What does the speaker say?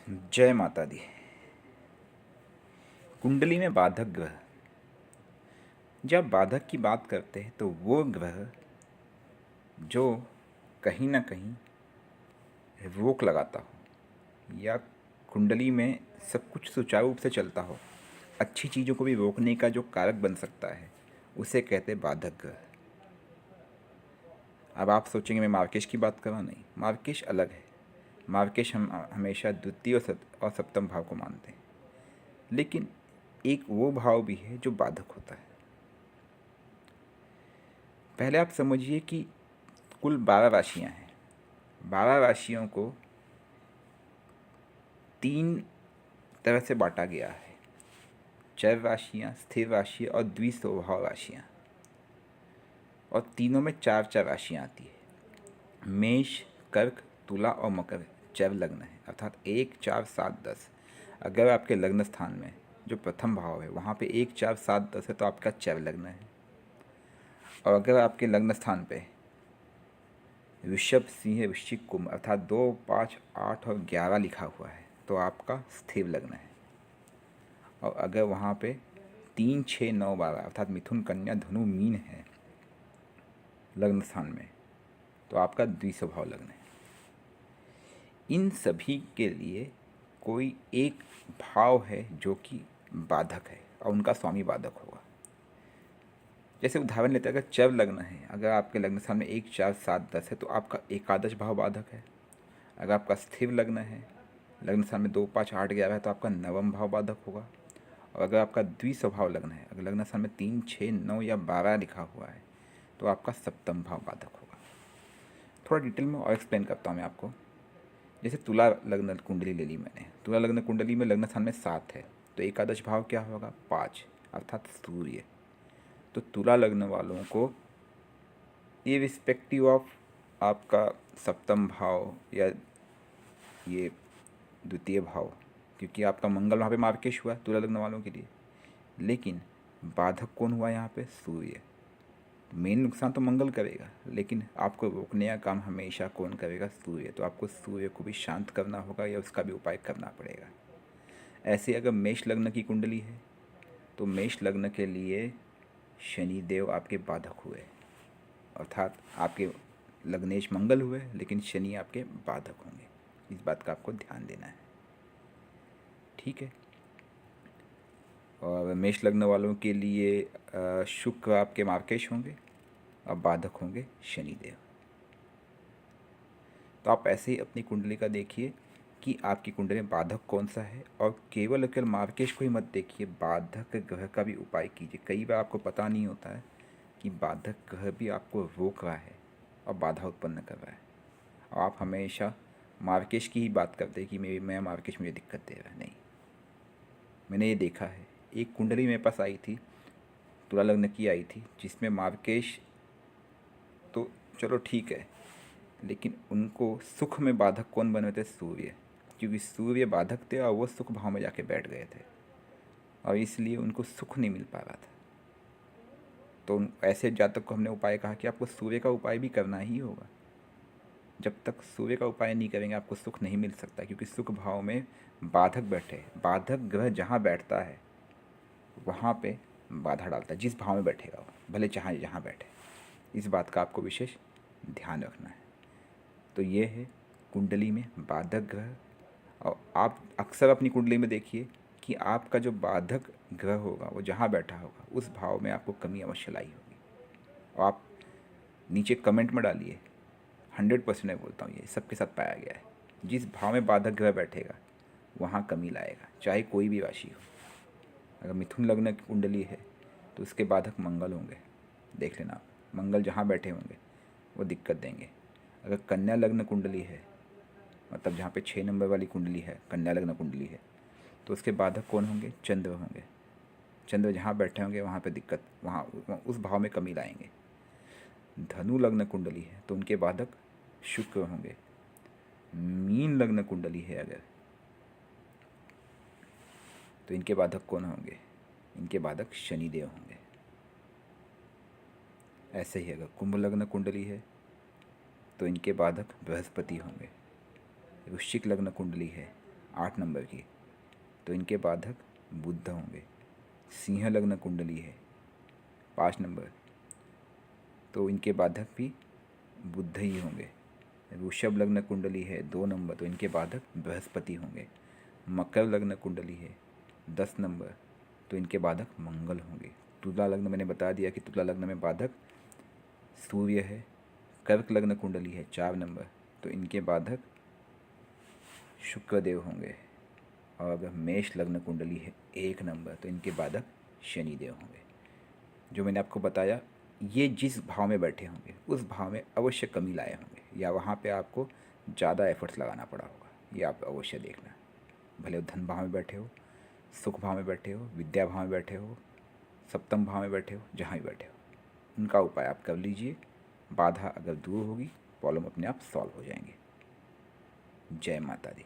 जय माता दी। कुंडली में बाधक ग्रह। जब बाधक की बात करते हैं तो वो ग्रह जो कहीं ना कहीं रोक लगाता हो या कुंडली में सब कुछ सुचारू रूप से चलता हो, अच्छी चीज़ों को भी रोकने का जो कारक बन सकता है, उसे कहते हैं बाधक ग्रह। अब आप सोचेंगे मैं मार्केश की बात कर रहा हूँ। नहीं, मार्केश अलग है। मार्केश हम हमेशा द्वितीय और सप्तम भाव को मानते हैं, लेकिन एक वो भाव भी है जो बाधक होता है। पहले आप समझिए कि कुल 12 राशियां हैं। 12 राशियों को 3 तरह से बांटा गया है: चर राशियां, स्थिर राशियां और द्विस्वभाव राशियां। और तीनों में 4 राशियां आती है। मेष, कर्क, तुला और मकर चर लग्न है, अर्थात 1, 4, 7, 10। अगर आपके लग्न स्थान में जो प्रथम भाव है वहाँ पे 1, 4, 7, 10 है तो आपका चर लग्न है। और अगर आपके लग्न स्थान पे ऋषभ, सिंह, वृश्चिक, कुंभ अर्थात 2, 5, 8 और 11 लिखा हुआ है तो आपका स्थिर लग्न है। और अगर वहाँ पे 3, 6, 9, 12 अर्थात मिथुन, कन्या, धनु, मीन है लग्न स्थान में तो आपका द्विस्वभाव लग्न है। इन सभी के लिए कोई एक भाव है जो कि बाधक है और उनका स्वामी बाधक होगा। जैसे उदाहरण लेते हैं, अगर चर लग्न है, अगर आपके लग्न स्थान में 1, 4, 7, 10 है तो आपका एकादश भाव बाधक है। अगर आपका स्थिर लग्न है, लग्न स्थान में 2, 5, 8, 11 है तो आपका नवम भाव बाधक होगा। और अगर आपका द्विस्वभाव लग्न है, अगर लग्न स्थान में 3, 6, 9 या 12 लिखा हुआ है तो आपका सप्तम भाव बाधक होगा। थोड़ा डिटेल में और एक्सप्लेन करता हूँ मैं आपको। जैसे तुला लग्न कुंडली ले ली मैंने। तुला लग्न कुंडली में लग्न स्थान में 7 है तो एकादश भाव क्या होगा? 5 अर्थात सूर्य। तो तुला लग्न वालों को ये रिस्पेक्टिव ऑफ आपका सप्तम भाव या ये द्वितीय भाव, क्योंकि आपका मंगल वहाँ पे मार्केश हुआ तुला लग्न वालों के लिए, लेकिन बाधक कौन हुआ यहाँ पे? सूर्य। मेन नुकसान तो मंगल करेगा, लेकिन आपको रोकने का काम हमेशा कौन करेगा? सूर्य। तो आपको सूर्य को भी शांत करना होगा या उसका भी उपाय करना पड़ेगा। ऐसे अगर मेष लग्न की कुंडली है तो मेष लग्न के लिए शनि देव आपके बाधक हुए, अर्थात आपके लग्नेश मंगल हुए लेकिन शनि आपके बाधक होंगे। इस बात का आपको ध्यान देना है, ठीक है। और मेष लग्न वालों के लिए शुक्र आपके मार्केश होंगे और बाधक होंगे शनिदेव। तो आप ऐसे ही अपनी कुंडली का देखिए कि आपकी कुंडली में बाधक कौन सा है, और केवल केवल मार्केश को ही मत देखिए, बाधक ग्रह का भी उपाय कीजिए। कई बार आपको पता नहीं होता है कि बाधक ग्रह भी आपको रोक रहा है और बाधा उत्पन्न कर रहा है, और आप हमेशा मार्केश की ही बात करते हैं कि मैं मार्केश मुझे दिक्कत दे रहा है। नहीं, मैंने ये देखा है। एक कुंडली मेरे पास आई थी, तुला लग्न की आई थी, जिसमें मार्केश तो चलो ठीक है, लेकिन उनको सुख में बाधक कौन बने थे? सूर्य। क्योंकि सूर्य बाधक थे और वो सुख भाव में जाके बैठ गए थे, और इसलिए उनको सुख नहीं मिल पा रहा था। तो ऐसे जातक को हमने उपाय कहा कि आपको सूर्य का उपाय भी करना ही होगा। जब तक सूर्य का उपाय नहीं करेंगे आपको सुख नहीं मिल सकता, क्योंकि सुख भाव में बाधक बैठे। बाधक ग्रह जहाँ बैठता है वहाँ पे बाधा डालता है, जिस भाव में बैठेगा वो, भले चाहे जहाँ बैठे। इस बात का आपको विशेष ध्यान रखना है। तो ये है कुंडली में बाधक ग्रह। और आप अक्सर अपनी कुंडली में देखिए कि आपका जो बाधक ग्रह होगा वो जहाँ बैठा होगा उस भाव में आपको कमी अवश्य लाई होगी। और आप नीचे कमेंट में डालिए, 100% मैं बोलता हूँ, ये सबके साथ पाया गया है। जिस भाव में बाधक ग्रह बैठेगा वहाँ कमी लाएगा, चाहे कोई भी राशि हो। अगर मिथुन लग्न की कुंडली है तो उसके बाधक मंगल होंगे, देख लेना आप। मंगल जहाँ बैठे होंगे वो दिक्कत देंगे। अगर कन्या लग्न कुंडली है, मतलब जहाँ पे 6 नंबर वाली कुंडली है, कन्या लग्न कुंडली है, तो उसके बाधक कौन होंगे? चंद्र होंगे। चंद्र जहाँ बैठे होंगे वहाँ पे दिक्कत, वहाँ उस भाव में कमी लाएंगे। धनु लग्न कुंडली है तो उनके बाधक शुक्र होंगे। मीन लग्न कुंडली है अगर, तो इनके बाधक कौन होंगे? इनके बाधक शनिदेव होंगे। ऐसे ही अगर कुंभ लग्न कुंडली है तो इनके बाधक बृहस्पति होंगे। वृश्चिक लग्न कुंडली है 8 नंबर की, तो इनके बाधक बुध होंगे। सिंह लग्न कुंडली है 5 नंबर, तो इनके बाधक भी बुध ही होंगे। वृषभ लग्न कुंडली है 2 नंबर, तो इनके बाधक बृहस्पति होंगे। मकर लग्न कुंडली है 10 नंबर, तो इनके बाधक मंगल होंगे। तुला लग्न मैंने बता दिया कि तुला लग्न में बाधक सूर्य है। कर्क लग्न कुंडली है 4 नंबर, तो इनके बाधक शुक्रदेव होंगे। और अगर मेष लग्न कुंडली है 1 नंबर, तो इनके बाधक शनिदेव होंगे। जो मैंने आपको बताया, ये जिस भाव में बैठे होंगे उस भाव में अवश्य कमी लाए होंगे, या वहाँ पे आपको ज़्यादा एफर्ट्स लगाना पड़ा होगा। ये आप अवश्य देखना। भले वो धन भाव में बैठे हो, सुख भाव में बैठे हो, विद्या भाव में बैठे हो, सप्तम भाव में बैठे हो, जहाँ भी बैठे हो, उनका उपाय आप कर लीजिए। बाधा अगर दूर होगी, प्रॉब्लम अपने आप सॉल्व हो जाएंगे। जय माता दी।